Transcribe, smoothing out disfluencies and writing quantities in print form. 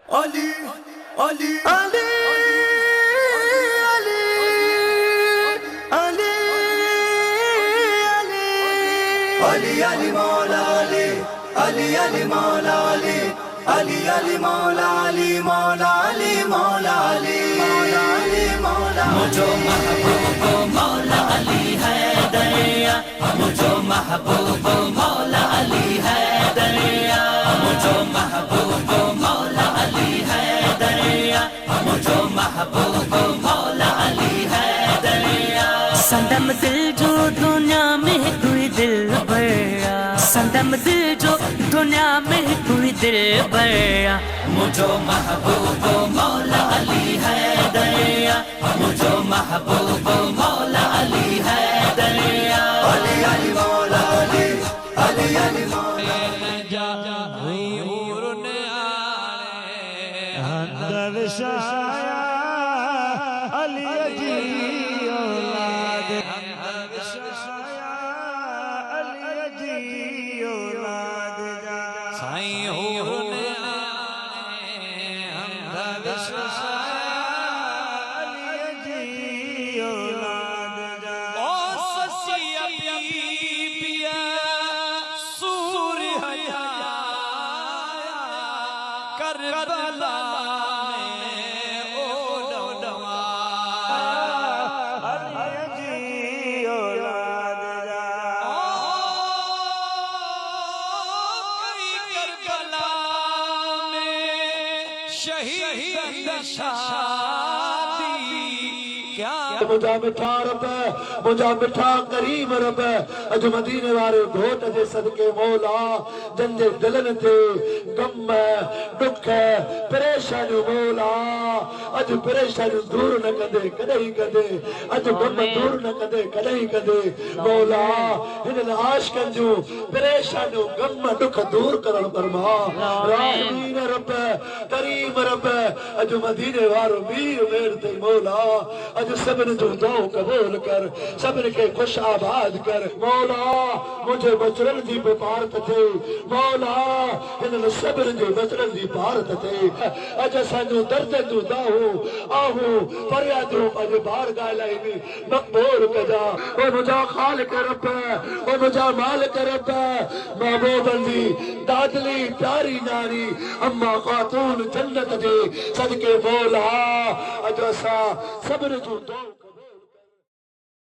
Ali, Ali, Ali, Ali, Ali, Ali, Ali, Ali, Maula Ali, Ali, Ali, Maula Ali, Ali, Ali, Maula Ali, Maula Ali, Maula Ali, Maula Ali, Maula Ali. मुझो महबूब मौला अली है दरिया, मुझो महबूब मौला अली है दरिया, मुझो महबूब मौला अली है दरिया, मुझो महबूब मौला अली है दरिया। संदम दिल जो दुनिया में कोई दिल भरा, संदम दिल जो दुनिया में कोई दिल भरा, मुझो महबूब मौला अली है दरिया, मुझो महबूब मौला अली है दरिया। अली अली मौला अली, अली अली मौला दर्शाया अली जी औलाद, दर्शाया अली जी औलाद जा साईं हूर ने हम दर्शाया अली जी औलाद जा। ओ ससिया पिया सूर हया करबला मुझा मिठा रब है, मुझा मिठा करीम रब है। अज मदीने वाले घोट जे सदके मौला जंजे दिलन थे गम है दुख है परेशानी मौला अज परेशानी दूर न कदे कदई कदे, अज गम दूर न कदे कदई कदे मौला। इन आशिकन जो परेशानी गम दुख दूर करन फरमा। राहीमीन रब है करीम रब है, अज मदीने वालो मीर मेर थे मौला। अज सबन जो दुआ कबूल कर, सबन के खुश आबाद कर मौला। मुझे बचरन दी भारत थे मौला, इन सबन जो बचरन दी भारत थे। अज सानू दर्द तू दाहो आहू फरियादो अज बार गालाई मकबूल कजा। ओ मुझा खालिक रब है, ओ मुझा मालिक रब है, महबूबंदी दादली प्यारी नारी अम्मा खातून जन्नत दे सदके मौला। अज असा सबन जो